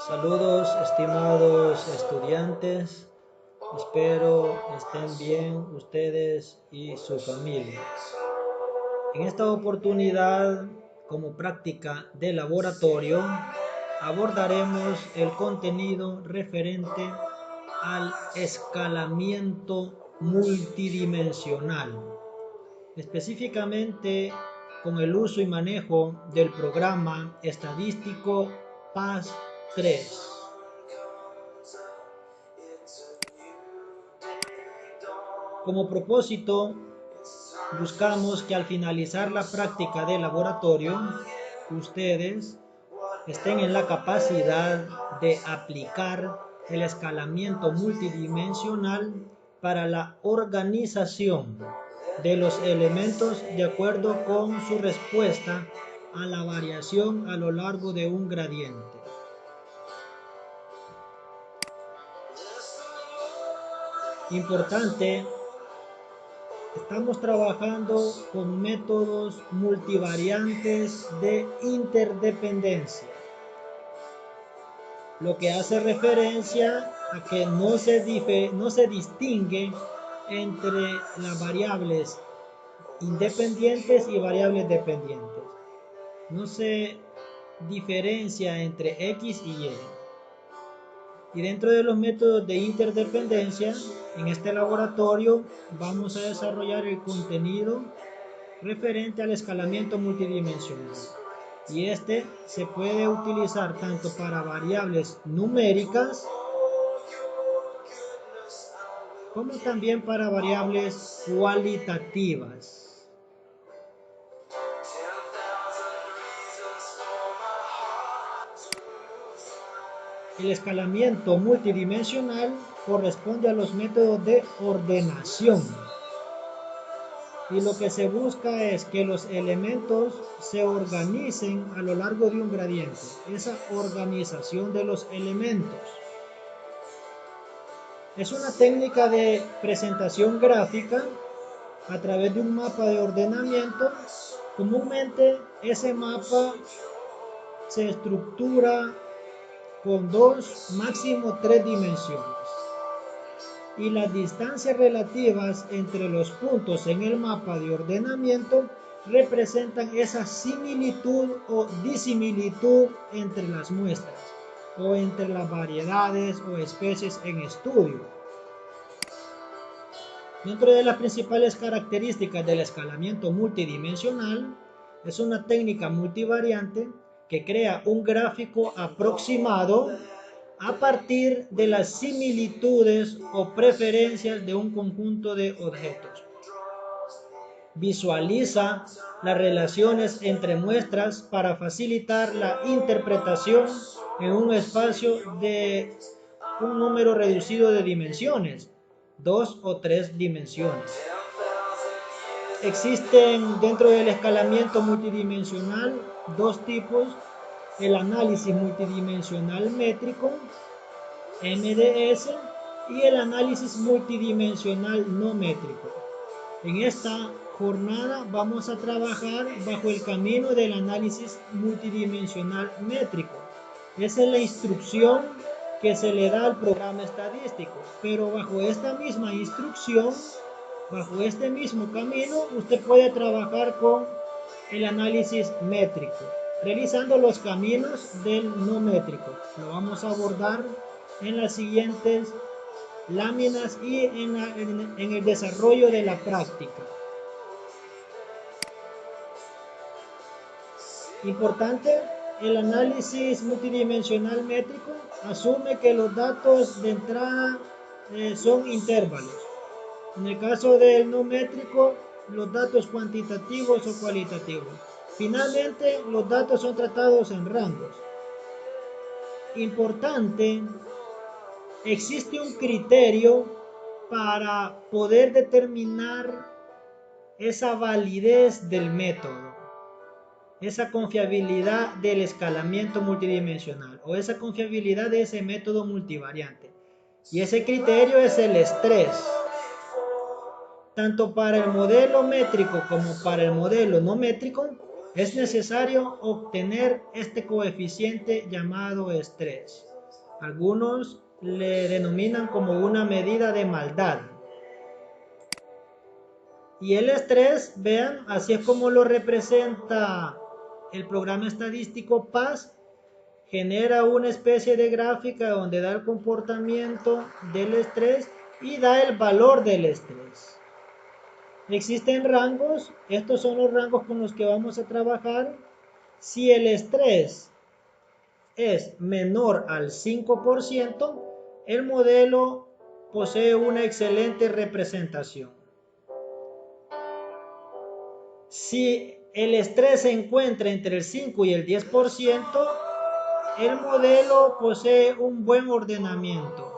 Saludos, estimados estudiantes. Espero estén bien ustedes y su familia. En esta oportunidad, como práctica de laboratorio, abordaremos el contenido referente al escalamiento multidimensional, específicamente con el uso y manejo del programa estadístico PAS-3. Como propósito, buscamos que al finalizar la práctica de laboratorio, ustedes estén en la capacidad de aplicar el escalamiento multidimensional para la organización de los elementos de acuerdo con su respuesta a la variación a lo largo de un gradiente. Importante, estamos trabajando con métodos multivariantes de interdependencia, lo que hace referencia a que no se distingue entre las variables independientes y variables dependientes. No se diferencia entre X y Y. Y dentro de los métodos de interdependencia, en este laboratorio vamos a desarrollar el contenido referente al escalamiento multidimensional. Y este se puede utilizar tanto para variables numéricas como también para variables cualitativas. El escalamiento multidimensional corresponde a los métodos de ordenación. Y lo que se busca es que los elementos se organicen a lo largo de un gradiente. Esa organización de los elementos es una técnica de presentación gráfica a través de un mapa de ordenamiento. Comúnmente ese mapa se estructura con 2, máximo 3 dimensiones. Y las distancias relativas entre los puntos en el mapa de ordenamiento representan esa similitud o disimilitud entre las muestras o entre las variedades o especies en estudio. Dentro de las principales características del escalamiento multidimensional, es una técnica multivariante que crea un gráfico aproximado a partir de las similitudes o preferencias de un conjunto de objetos. Visualiza las relaciones entre muestras para facilitar la interpretación en un espacio de un número reducido de dimensiones, 2 o 3 dimensiones. Existen dentro del escalamiento multidimensional dos tipos: el análisis multidimensional métrico, MDS, y el análisis multidimensional no métrico. En esta jornada vamos a trabajar bajo el camino del análisis multidimensional métrico. Esa es la instrucción que se le da al programa estadístico, pero bajo esta misma instrucción, bajo este mismo camino, usted puede trabajar con el análisis métrico, realizando los caminos del no métrico. Lo vamos a abordar en las siguientes láminas y en el desarrollo de la práctica. Importante, el análisis multidimensional métrico asume que los datos de entrada son intervalos. En el caso del no métrico, los datos cuantitativos o cualitativos. Finalmente, los datos son tratados en rangos. Importante, existe un criterio para poder determinar esa validez del método, esa confiabilidad del escalamiento multidimensional o esa confiabilidad de ese método multivariante. Y ese criterio es el estrés. Tanto para el modelo métrico como para el modelo no métrico, es necesario obtener este coeficiente llamado estrés. Algunos le denominan como una medida de maldad. Y el estrés, vean, así es como lo representa el programa estadístico PAS. Genera una especie de gráfica donde da el comportamiento del estrés y da el valor del estrés. Existen rangos, estos son los rangos con los que vamos a trabajar. Si el estrés es menor al 5%, el modelo posee una excelente representación. Si el estrés se encuentra entre el 5 y el 10%, el modelo posee un buen ordenamiento.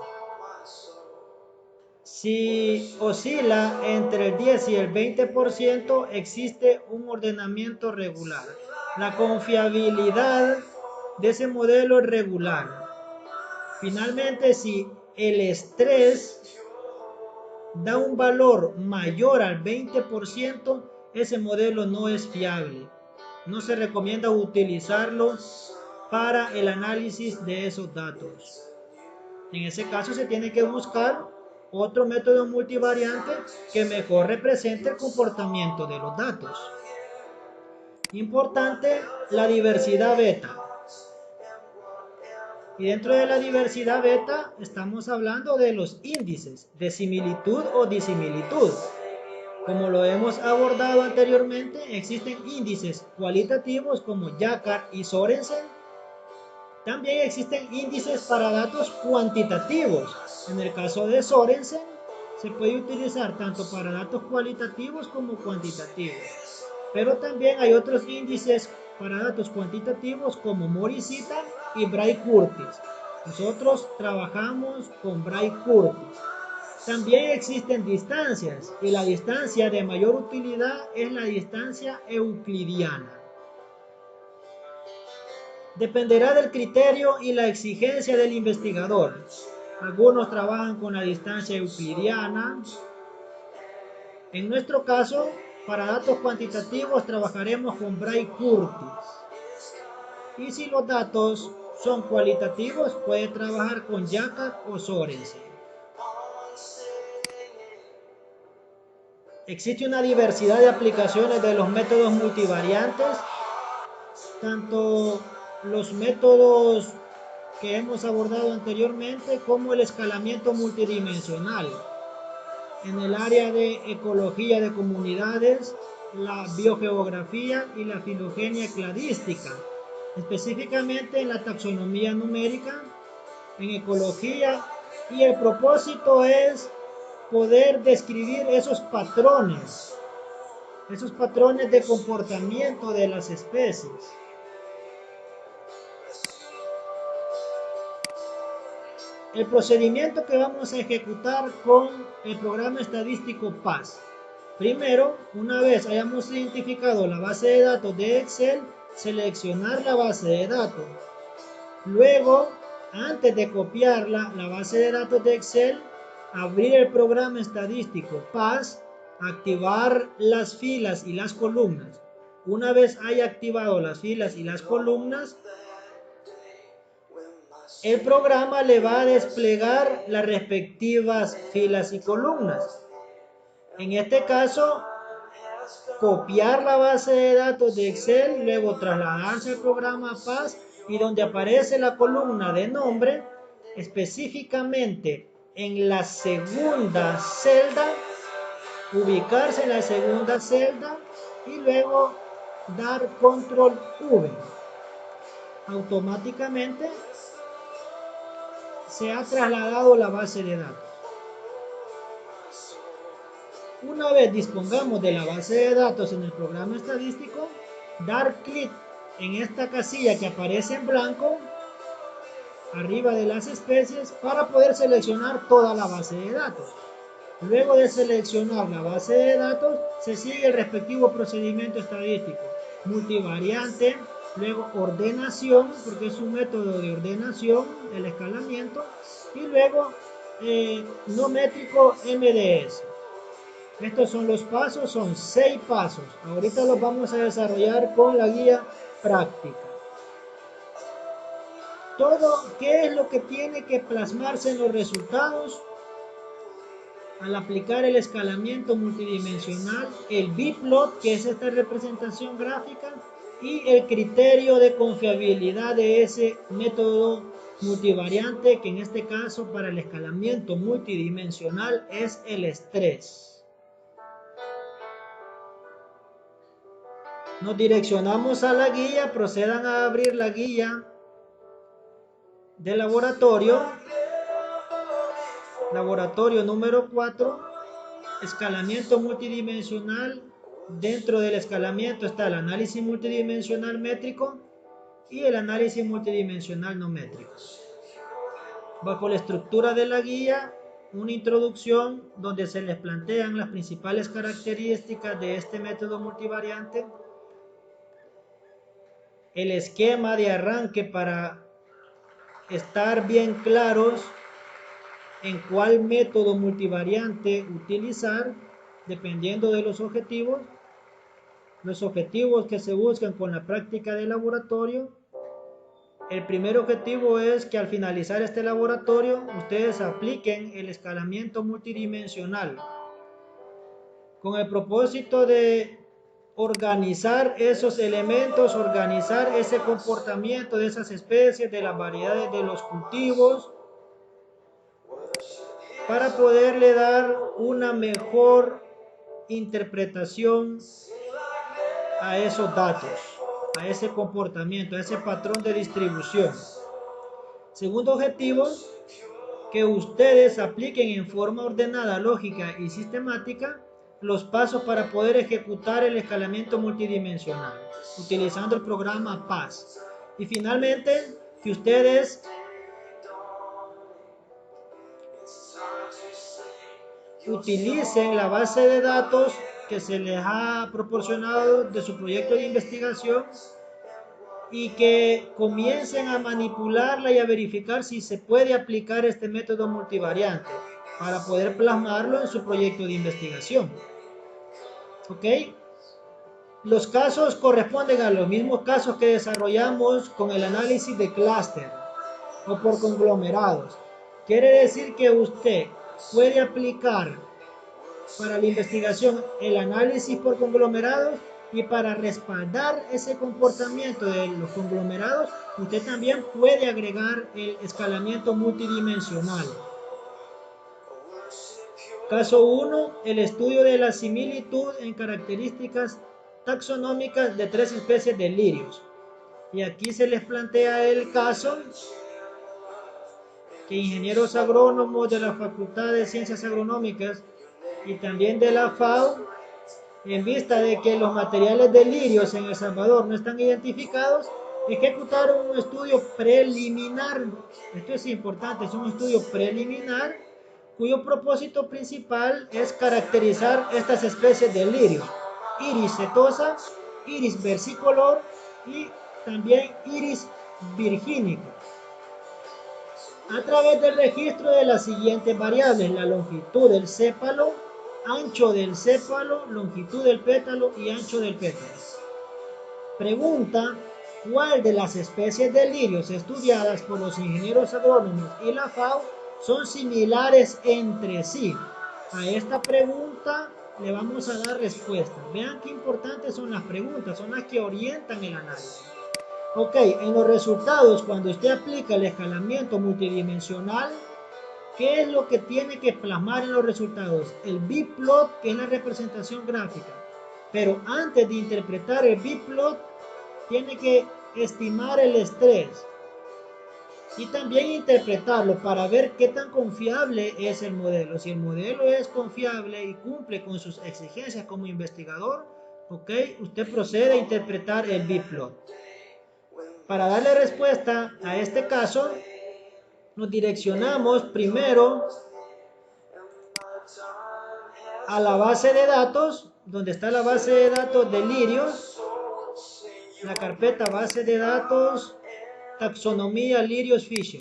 Si oscila entre el 10 y el 20%, existe un ordenamiento regular. La confiabilidad de ese modelo es regular. Finalmente, si el estrés da un valor mayor al 20%, ese modelo no es fiable. No se recomienda utilizarlo para el análisis de esos datos. En ese caso se tiene que buscar otro método multivariante que mejor represente el comportamiento de los datos. Importante, la diversidad beta. Y dentro de la diversidad beta estamos hablando de los índices de similitud o disimilitud. Como lo hemos abordado anteriormente, existen índices cualitativos como Jacquard y Sorensen. También existen índices para datos cuantitativos. En el caso de Sorensen, se puede utilizar tanto para datos cualitativos como cuantitativos. Pero también hay otros índices para datos cuantitativos como Morishita y Bray-Curtis. Nosotros trabajamos con Bray-Curtis. También existen distancias y la distancia de mayor utilidad es la distancia euclidiana. Dependerá del criterio y la exigencia del investigador. Algunos trabajan con la distancia euclidiana. En nuestro caso, para datos cuantitativos trabajaremos con Bray-Curtis. Y si los datos son cualitativos, puede trabajar con Jacquard o Sorensen. Existe una diversidad de aplicaciones de los métodos multivariantes, tanto los métodos que hemos abordado anteriormente como el escalamiento multidimensional. En el área de ecología de comunidades, la biogeografía y la filogenia cladística, específicamente en la taxonomía numérica, en ecología, y el propósito es poder describir esos patrones de comportamiento de las especies. El procedimiento que vamos a ejecutar con el programa estadístico PAS. Primero, una vez hayamos identificado la base de datos de Excel, seleccionar la base de datos. Luego, antes de copiarla, la base de datos de Excel, abrir el programa estadístico PAS, activar las filas y las columnas. Una vez haya activado las filas y las columnas, el programa le va a desplegar las respectivas filas y columnas. En este caso, copiar la base de datos de Excel, luego trasladarse al programa PAS y donde aparece la columna de nombre, específicamente en la segunda celda, ubicarse en la segunda celda y luego dar control V. Automáticamente se ha trasladado la base de datos. Una vez dispongamos de la base de datos en el programa estadístico, dar clic en esta casilla que aparece en blanco arriba de las especies para poder seleccionar toda la base de datos. Luego de seleccionar la base de datos, se sigue el respectivo procedimiento estadístico, multivariante, luego ordenación, porque es un método de ordenación, el escalamiento, y luego no métrico MDS. Estos son los pasos, son 6 pasos. Ahorita los vamos a desarrollar con la guía práctica. ¿Qué es lo que tiene que plasmarse en los resultados? Al aplicar el escalamiento multidimensional, el biplot, que es esta representación gráfica, y el criterio de confiabilidad de ese método multivariante, que en este caso para el escalamiento multidimensional es el estrés. Nos direccionamos a la guía, procedan a abrir la guía de laboratorio número 4, escalamiento multidimensional. Dentro del escalamiento está el análisis multidimensional métrico y el análisis multidimensional no métrico. Bajo la estructura de la guía, una introducción donde se les plantean las principales características de este método multivariante, el esquema de arranque para estar bien claros en cuál método multivariante utilizar dependiendo de los objetivos que se buscan con la práctica de laboratorio. El primer objetivo es que al finalizar este laboratorio ustedes apliquen el escalamiento multidimensional con el propósito de organizar esos elementos, organizar ese comportamiento de esas especies, de las variedades de los cultivos, para poderle dar una mejor interpretación a esos datos, a ese comportamiento, a ese patrón de distribución. Segundo objetivo, que ustedes apliquen en forma ordenada, lógica y sistemática los pasos para poder ejecutar el escalamiento multidimensional utilizando el programa PAS. Y finalmente, que ustedes utilicen la base de datos que se les ha proporcionado de su proyecto de investigación y que comiencen a manipularla y a verificar si se puede aplicar este método multivariante para poder plasmarlo en su proyecto de investigación. ¿Ok? Los casos corresponden a los mismos casos que desarrollamos con el análisis de clúster o por conglomerados. Quiere decir que usted puede aplicar para la investigación el análisis por conglomerados, y para respaldar ese comportamiento de los conglomerados usted también puede agregar el escalamiento multidimensional. Caso 1, el estudio de la similitud en características taxonómicas de 3 especies de lirios. Y aquí se les plantea el caso que ingenieros agrónomos de la Facultad de Ciencias Agronómicas y también de la FAO, en vista de que los materiales de lirios en El Salvador no están identificados, ejecutaron un estudio preliminar. Esto es importante, es un estudio preliminar cuyo propósito principal es caracterizar estas especies de lirio: Iris setosa, Iris versicolor y también Iris virgínica, a través del registro de las siguientes variables: la longitud del sépalo, ancho del sépalo, longitud del pétalo y ancho del pétalo. Pregunta: ¿cuál de las especies de lirios estudiadas por los ingenieros agrónomos y la FAO son similares entre sí? A esta pregunta le vamos a dar respuesta. Vean qué importantes son las preguntas, son las que orientan el análisis. Ok, en los resultados, cuando usted aplica el escalamiento multidimensional, ¿qué es lo que tiene que plasmar en los resultados? El biplot, que es la representación gráfica. Pero antes de interpretar el biplot, tiene que estimar el estrés y también interpretarlo para ver qué tan confiable es el modelo. Si el modelo es confiable y cumple con sus exigencias como investigador, ok, usted procede a interpretar el biplot. Para darle respuesta a este caso, nos direccionamos primero a la base de datos, donde está la base de datos de lirios, la carpeta base de datos, taxonomía lirios Fisher.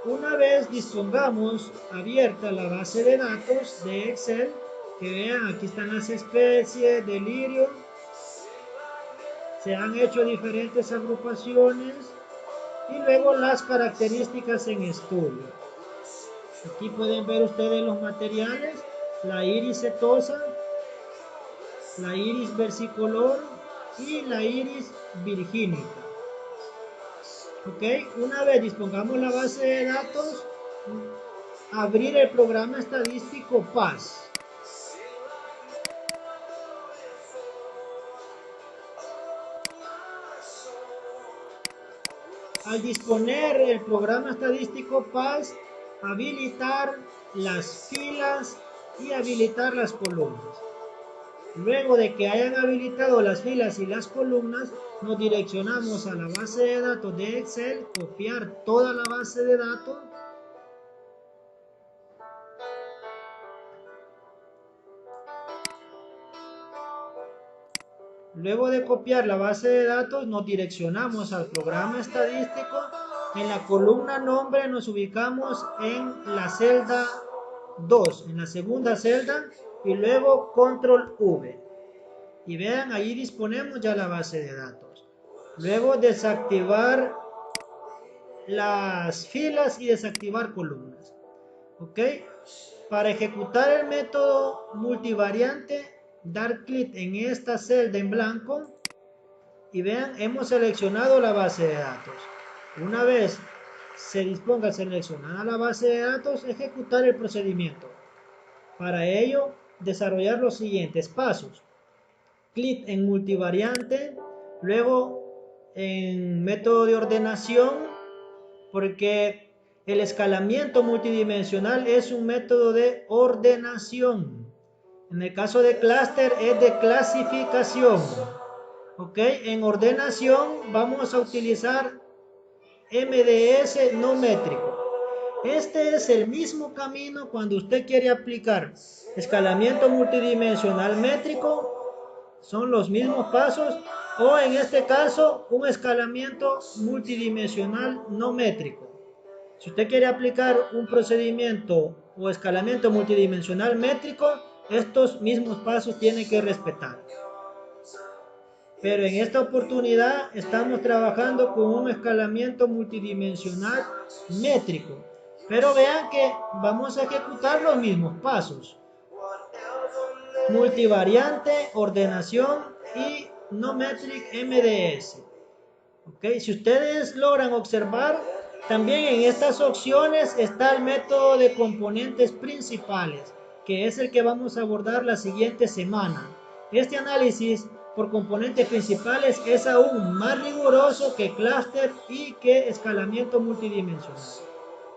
una vez dispongamos abierta la base de datos de Excel, que vean, aquí están las especies de lirio, se han hecho diferentes agrupaciones y luego las características en estudio. Aquí pueden ver ustedes los materiales, la iris setosa, la iris versicolor y la iris virgínica. Ok, una vez dispongamos la base de datos, abrir el programa estadístico PAS. Al disponer el programa estadístico PAS, habilitar las filas y habilitar las columnas. Luego de que hayan habilitado las filas y las columnas, nos direccionamos a la base de datos de Excel, copiar toda la base de datos. Luego de copiar la base de datos, nos direccionamos al programa estadístico. En la columna nombre nos ubicamos en la celda 2, en la segunda celda, y luego control V. Y vean, ahí disponemos ya la base de datos. Luego desactivar las filas y desactivar columnas. ¿Ok? Para ejecutar el método multivariante, dar clic en esta celda en blanco y vean, hemos seleccionado la base de datos. Una vez se disponga seleccionada la base de datos, ejecutar el procedimiento. Para ello, desarrollar los siguientes pasos. Clic en multivariante, luego en método de ordenación, porque el escalamiento multidimensional es un método de ordenación. En el caso de clúster es de clasificación. Ok, en ordenación vamos a utilizar MDS no métrico. Este es el mismo camino cuando usted quiere aplicar escalamiento multidimensional métrico. Son los mismos pasos, o en este caso un escalamiento multidimensional no métrico. Si usted quiere aplicar un procedimiento o escalamiento multidimensional métrico, estos mismos pasos tiene que respetar. Pero en esta oportunidad estamos trabajando con un escalamiento multidimensional métrico. Pero vean que vamos a ejecutar los mismos pasos. Multivariante, ordenación y no metric MDS. ¿Okay? Si ustedes logran observar, también en estas opciones está el método de componentes principales, que es el que vamos a abordar la siguiente semana. Este análisis por componentes principales es aún más riguroso que clúster y que escalamiento multidimensional.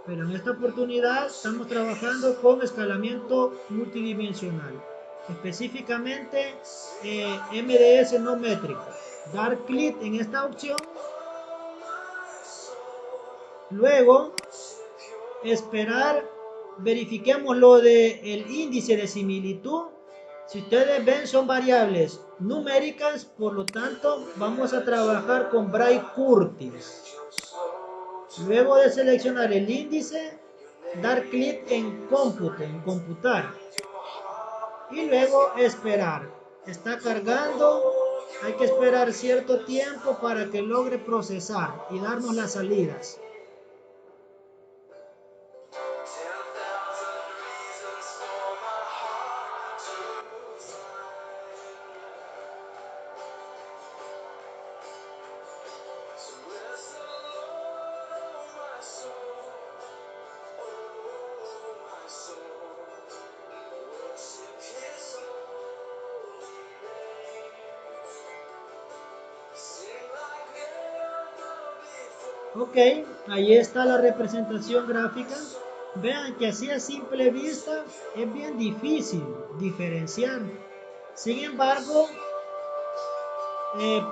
Pero en esta oportunidad estamos trabajando con escalamiento multidimensional, específicamente MDS no métrico. Dar clic en esta opción, luego esperar, verifiquemos lo del índice de similitud. Si ustedes ven, son variables numéricas, por lo tanto vamos a trabajar con Bray-Curtis. Luego de seleccionar el índice, dar clic en cómputo, en computar, y luego esperar. Está cargando, hay que esperar cierto tiempo para que logre procesar y darnos las salidas. Ok, ahí está la representación gráfica. Vean que así a simple vista es bien difícil diferenciar. Sin embargo,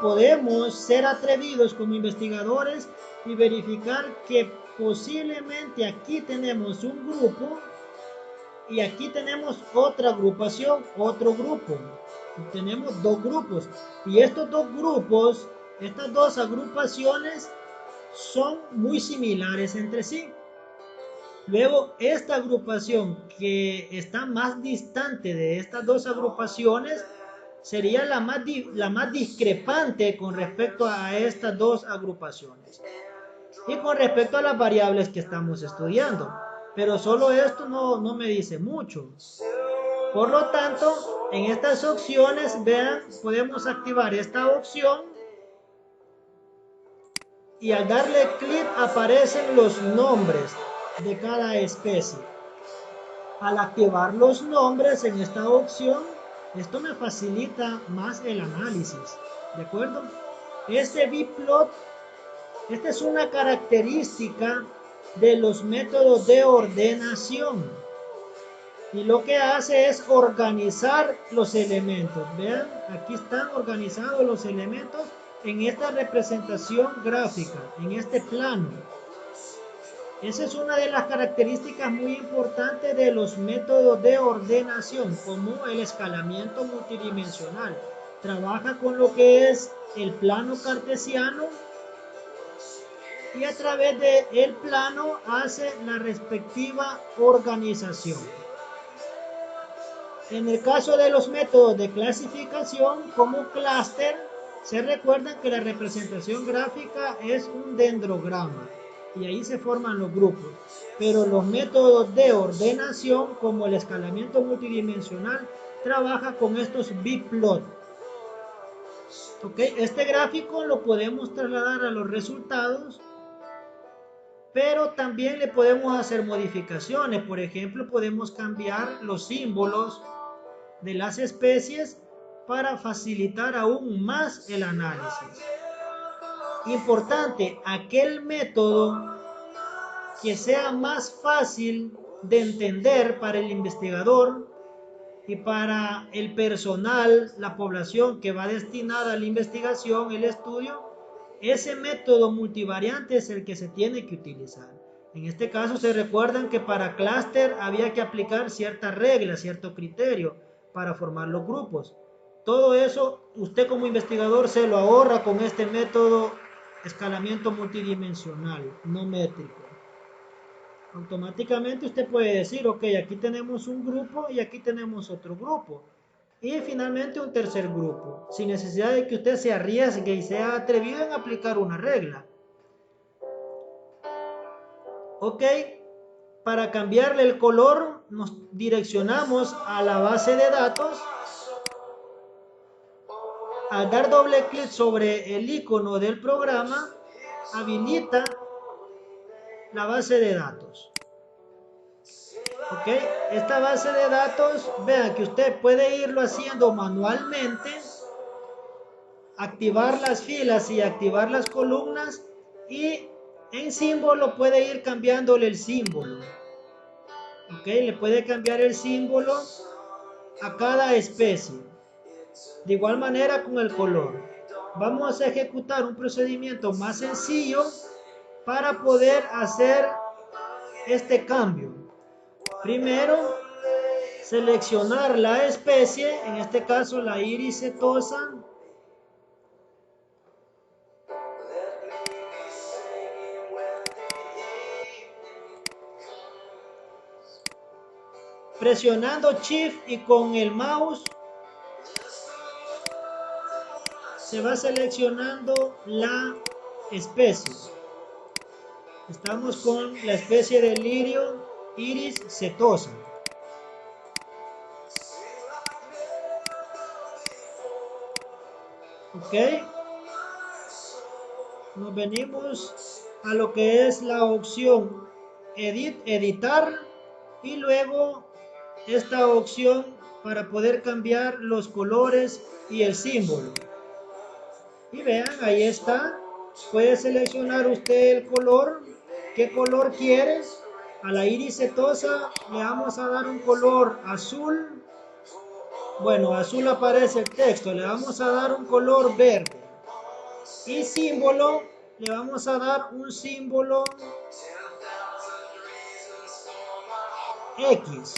podemos ser atrevidos como investigadores y verificar que posiblemente aquí tenemos un grupo y aquí tenemos otra agrupación, otro grupo. Tenemos dos grupos y estos dos grupos, estas dos agrupaciones son muy similares entre sí. Luego, esta agrupación que está más distante de estas dos agrupaciones sería la más discrepante con respecto a estas dos agrupaciones y con respecto a las variables que estamos estudiando. Pero solo esto no me dice mucho. Por lo tanto, en estas opciones, vean, podemos activar esta opción y al darle clic aparecen los nombres de cada especie. Al activar los nombres en esta opción, esto me facilita más el análisis, ¿de acuerdo? Este bplot, esta es una característica de los métodos de ordenación y lo que hace es organizar los elementos. Vean, aquí están organizados los elementos en esta representación gráfica, en este plano. Esa es una de las características muy importantes de los métodos de ordenación, como el escalamiento multidimensional. Trabaja con lo que es el plano cartesiano y a través del plano hace la respectiva organización. En el caso de los métodos de clasificación como clúster, se recuerdan que la representación gráfica es un dendrograma y ahí se forman los grupos. Pero los métodos de ordenación como el escalamiento multidimensional trabaja con estos bplot. ¿Okay? Este gráfico lo podemos trasladar a los resultados, pero también le podemos hacer modificaciones. Por ejemplo, podemos cambiar los símbolos de las especies para facilitar aún más el análisis. Importante, aquel método que sea más fácil de entender para el investigador y para el personal, la población que va destinada a la investigación, el estudio, ese método multivariante es el que se tiene que utilizar. En este caso se recuerdan que para clúster había que aplicar ciertas reglas, cierto criterio para formar los grupos. Todo eso usted como investigador se lo ahorra con este método escalamiento multidimensional, no métrico. Automáticamente usted puede decir, ok, aquí tenemos un grupo y aquí tenemos otro grupo. Y finalmente un tercer grupo, sin necesidad de que usted se arriesgue y sea atrevido en aplicar una regla. Ok, para cambiarle el color nos direccionamos a la base de datos. Al dar doble clic sobre el icono del programa, habilita la base de datos. Ok, esta base de datos, vean que usted puede irlo haciendo manualmente, activar las filas y activar las columnas, y en símbolo puede ir cambiándole el símbolo. Ok, le puede cambiar el símbolo a cada especie. De igual manera con el color. Vamos a ejecutar un procedimiento más sencillo para poder hacer este cambio. Primero, seleccionar la especie, en este caso la iris setosa. Presionando Shift y con el mouse se va seleccionando la especie. Estamos con la especie de lirio iris setosa. Ok, nos venimos a lo que es la opción editar y luego esta opción para poder cambiar los colores y el símbolo. Y vean, ahí está, puede seleccionar usted el color, qué color quiere. A la iris setosa le vamos a dar un color azul. Bueno, azul aparece el texto, le vamos a dar un color verde. Y símbolo, le vamos a dar un símbolo X.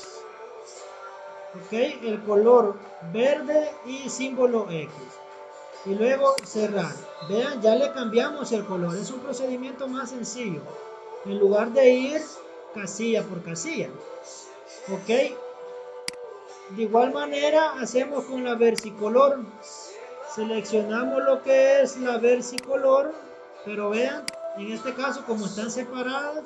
Ok, el color verde y símbolo X. Y luego cerrar. Vean, ya le cambiamos el color. Es un procedimiento más sencillo. En lugar de ir casilla por casilla. Ok, de igual manera hacemos con la versicolor. Seleccionamos lo que es la versicolor, pero vean, en este caso como están separadas,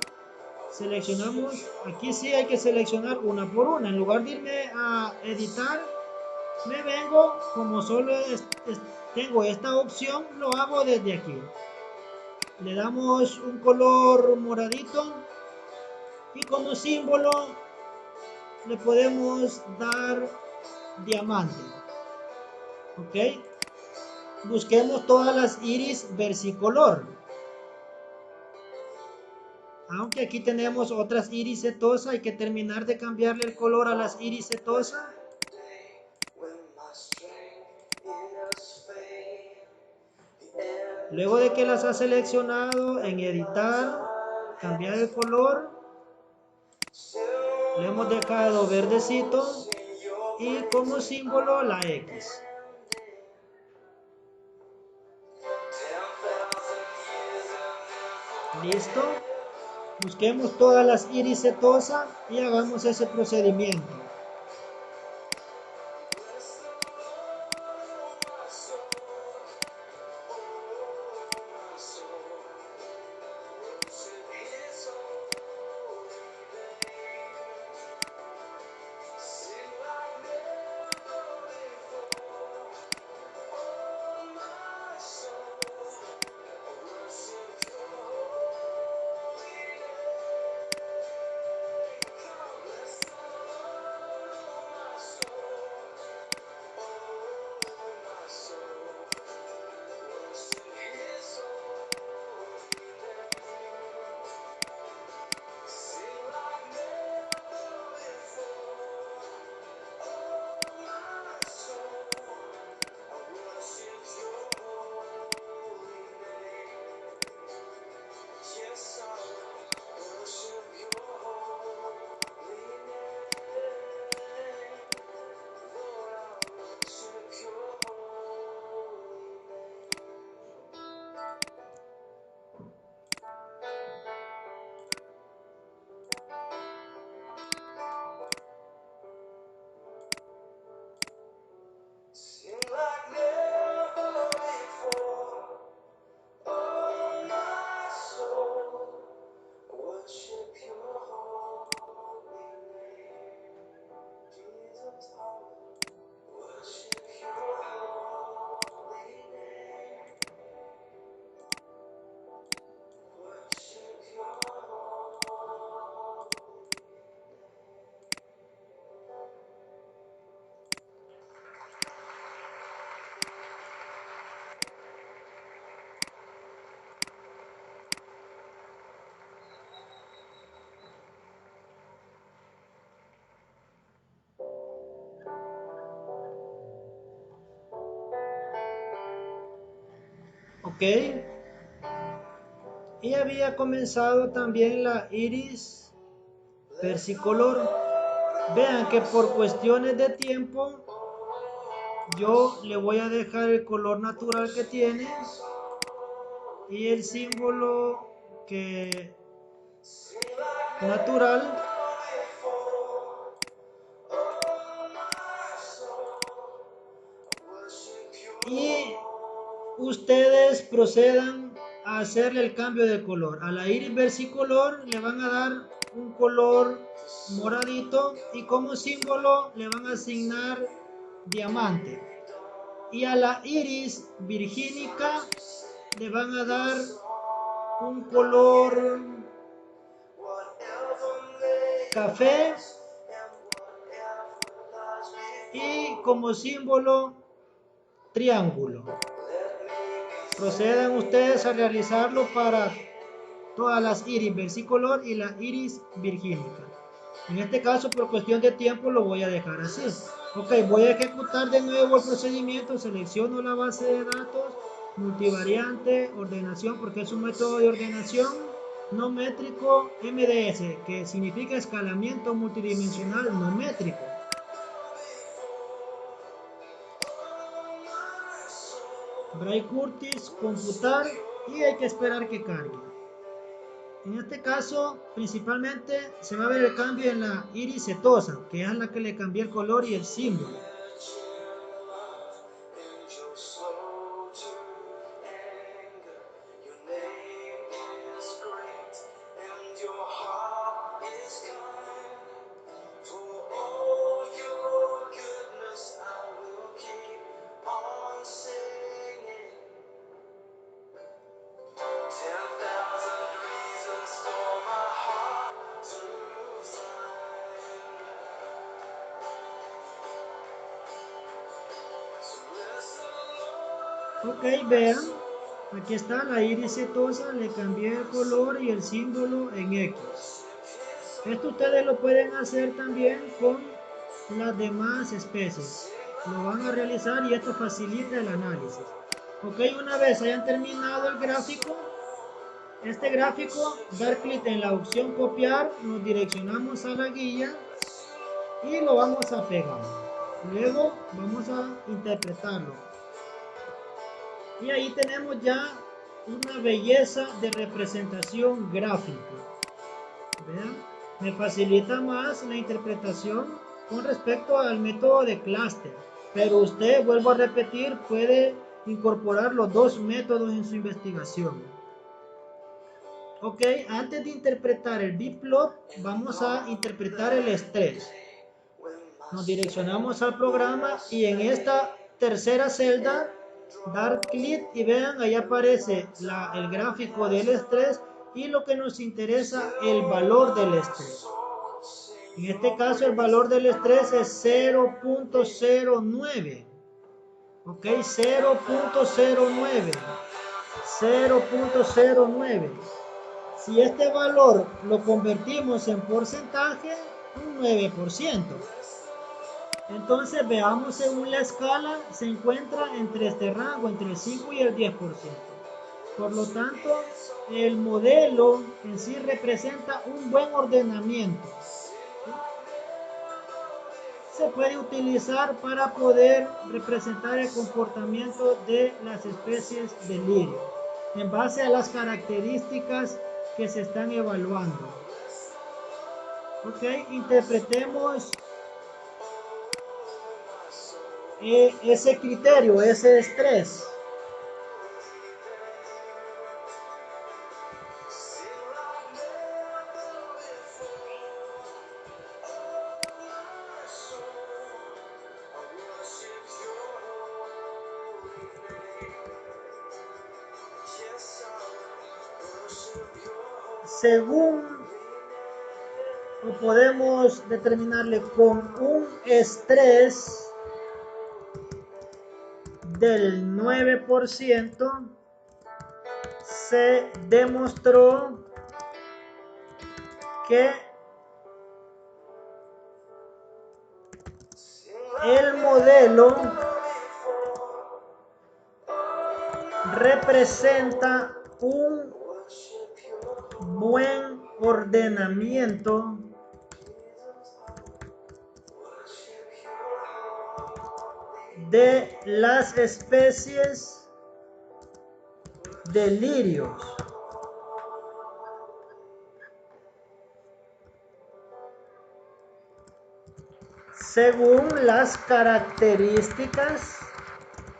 seleccionamos, aquí sí hay que seleccionar una por una. En lugar de irme a editar, me vengo, como solo tengo esta opción, lo hago desde aquí. Le damos un color moradito y como símbolo le podemos dar diamante. Ok, busquemos todas las iris versicolor. Aunque aquí tenemos otras iris setosa, hay que terminar de cambiarle el color a las iris setosa. Luego de que las ha seleccionado, en editar, cambiar el color, le hemos dejado verdecito y como símbolo la X. Listo. Busquemos todas las iris setosa y hagamos ese procedimiento. Ok, y había comenzado también la iris versicolor. Vean que por cuestiones de tiempo yo le voy a dejar el color natural que tiene y el símbolo que natural, y ustedes procedan a hacerle el cambio de color. A la iris versicolor le van a dar un color moradito y como símbolo le van a asignar diamante. Y a la iris virgínica le van a dar un color café y como símbolo triángulo. Procedan ustedes a realizarlo para todas las iris versicolor y la iris virgínica. En este caso, por cuestión de tiempo, lo voy a dejar así. Ok, voy a ejecutar de nuevo el procedimiento. Selecciono la base de datos, multivariante, ordenación, porque es un método de ordenación no métrico MDS, que significa escalamiento multidimensional no métrico. Bray Curtis, computar, y hay que esperar que cargue. En este caso, principalmente se va a ver el cambio en la iris setosa, que es la que le cambié el color y el símbolo. Ok, vean, aquí está la iris setosa, le cambié el color y el símbolo en X. Esto ustedes lo pueden hacer también con las demás especies. Lo van a realizar y esto facilita el análisis. Ok, una vez hayan terminado el gráfico, este gráfico, dar clic en la opción copiar, nos direccionamos a la guía y lo vamos a pegar. Luego vamos a interpretarlo. Y ahí tenemos ya una belleza de representación gráfica. ¿Vean? Me facilita más la interpretación con respecto al método de clúster. Pero usted, vuelvo a repetir, puede incorporar los dos métodos en su investigación. Ok, antes de interpretar el biplot, vamos a interpretar el estrés. Nos direccionamos al programa y en esta tercera celda, dar clic y vean, ahí aparece el gráfico del estrés y lo que nos interesa, el valor del estrés. En este caso, el valor del estrés es 0.09. Ok, 0.09. 0.09. Si este valor lo convertimos en porcentaje, un 9%. Entonces veamos según la escala, se encuentra entre este rango, entre el 5 y el 10%. Por lo tanto, el modelo en sí representa un buen ordenamiento. Se puede utilizar para poder representar el comportamiento de las especies de lirio en base a las características que se están evaluando. Ok, interpretemos ese criterio, ese estrés. Según o podemos determinarle con un estrés del 9%, se demostró que el modelo representa un buen ordenamiento de las especies de lirios. Según las características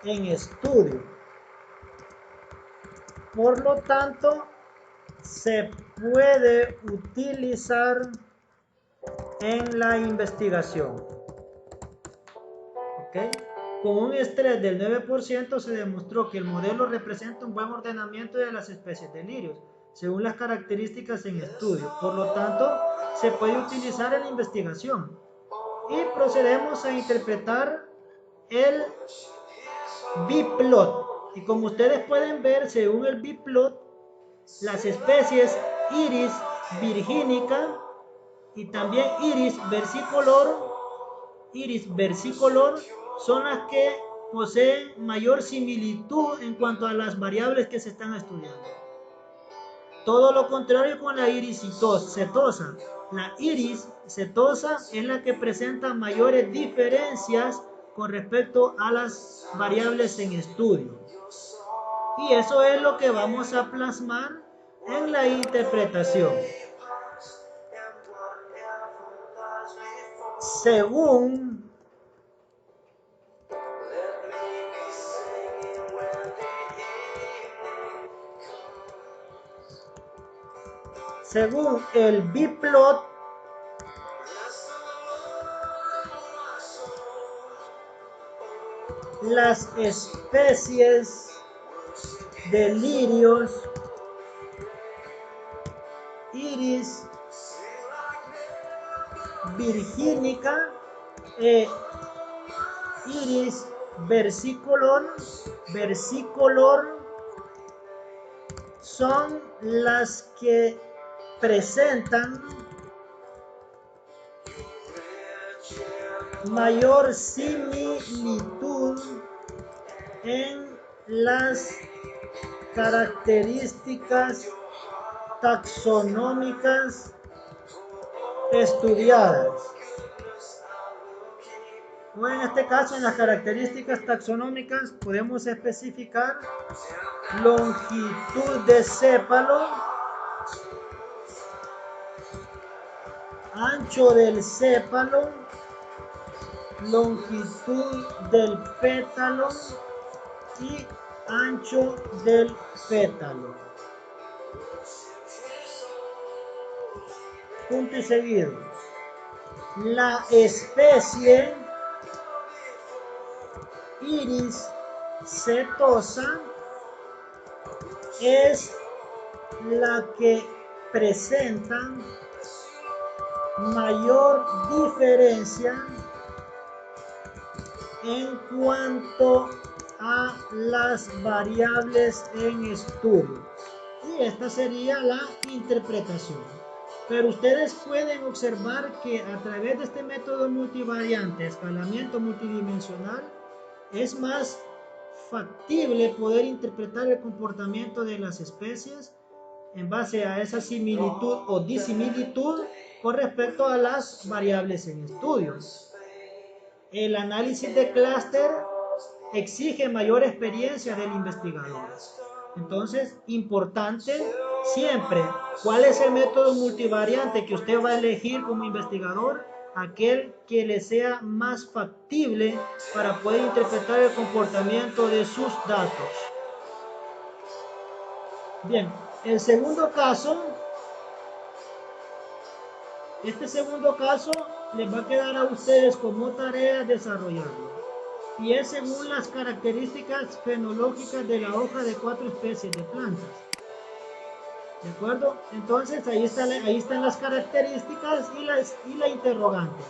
en estudio. Por lo tanto, se puede utilizar en la investigación. ¿Okay? Con un estrés del 9% se demostró que el modelo representa un buen ordenamiento de las especies de lirios, según las características en estudio. Por lo tanto, se puede utilizar en la investigación. Y procedemos a interpretar el biplot. Y como ustedes pueden ver, según el biplot, las especies iris virgínica y también iris versicolor son las que poseen mayor similitud en cuanto a las variables que se están estudiando. Todo lo contrario con la iris setosa. La iris setosa es la que presenta mayores diferencias con respecto a las variables en estudio. Y eso es lo que vamos a plasmar en la interpretación. Según el biplot, las especies de lirios, iris virgínica e iris versicolor son las que presentan mayor similitud en las características taxonómicas estudiadas. O en este caso, en las características taxonómicas podemos especificar longitud de sépalo, ancho del sépalo, longitud del pétalo y ancho del pétalo. Punto y seguido. La especie iris setosa es la que presenta mayor diferencia en cuanto a las variables en estudio. Y esta sería la interpretación. Pero ustedes pueden observar que a través de este método multivariante, escalamiento multidimensional, es más factible poder interpretar el comportamiento de las especies en base a esa similitud o disimilitud con respecto a las variables en estudio. El análisis de clúster exige mayor experiencia del investigador. Entonces, importante siempre, ¿cuál es el método multivariante que usted va a elegir como investigador? Aquel que le sea más factible para poder interpretar el comportamiento de sus datos. Bien, el segundo caso, este segundo caso les va a quedar a ustedes como tarea desarrollarlo. Y es según las características fenológicas de la hoja de 4 especies de plantas. ¿De acuerdo? Entonces ahí están las características y la interrogante.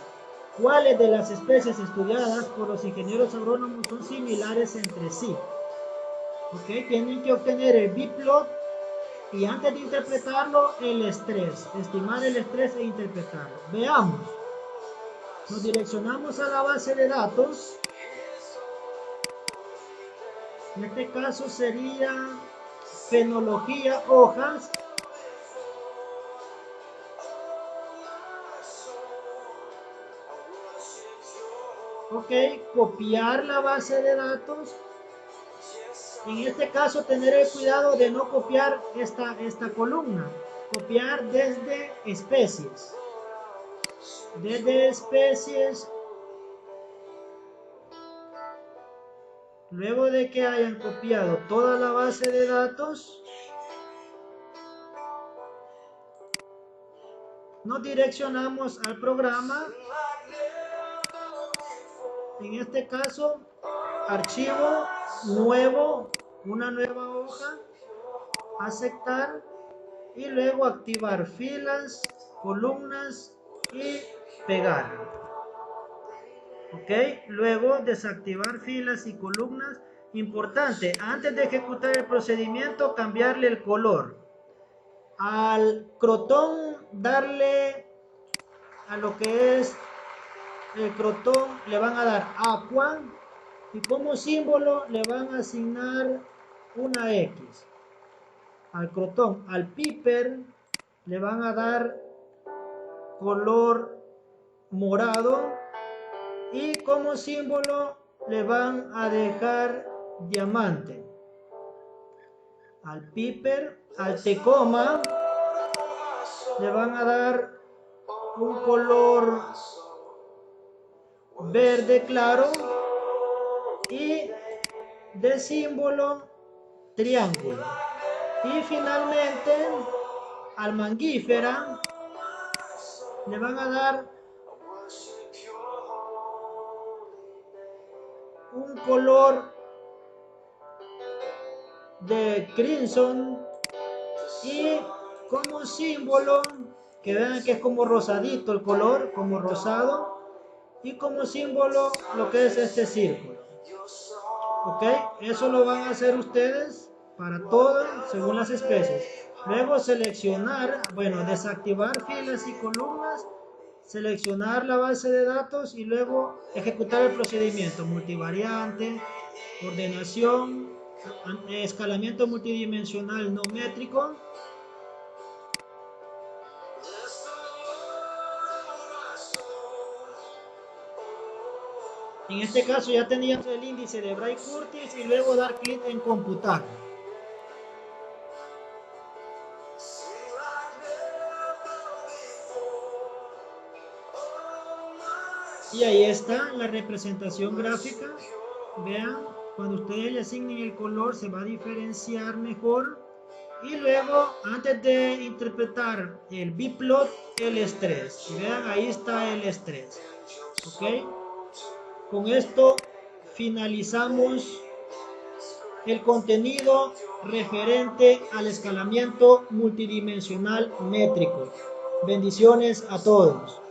¿Cuáles de las especies estudiadas por los ingenieros agrónomos son similares entre sí? ¿Ok? Tienen que obtener el biplot y antes de interpretarlo, el estrés. Estimar el estrés e interpretarlo. Veamos. Nos direccionamos a la base de datos. En este caso sería fenología hojas. Ok, copiar la base de datos. En este caso tener el cuidado de no copiar esta columna. Copiar desde especies. Desde especies. Luego de que hayan copiado toda la base de datos, nos direccionamos al programa. En este caso, archivo nuevo, una nueva hoja, aceptar y luego activar filas, columnas y pegar. Ok, luego desactivar filas y columnas. Importante, antes de ejecutar el procedimiento, cambiarle el color. Al crotón darle a lo que es el crotón, le van a dar aqua y como símbolo le van a asignar una X. Al crotón, al piper le van a dar color morado y como símbolo le van a dejar diamante. al Piper, al Tecoma, le van a dar un color verde claro y de símbolo triángulo. Y finalmente al Mangífera le van a dar un color de crimson y como símbolo, que vean que es como rosadito el color, como rosado, y como símbolo lo que es este círculo. Ok, eso lo van a hacer ustedes para todo según las especies. Luego seleccionar, bueno, desactivar filas y columnas, seleccionar la base de datos y luego ejecutar el procedimiento multivariante, ordenación, escalamiento multidimensional no métrico. En este caso ya teníamos el índice de Bray-Curtis y luego dar clic en computar. Y ahí está la representación gráfica. Vean, cuando ustedes le asignen el color se va a diferenciar mejor. Y luego, antes de interpretar el biplot, el estrés. Y vean, ahí está el estrés. ¿Ok? Con esto finalizamos el contenido referente al escalamiento multidimensional métrico. Bendiciones a todos.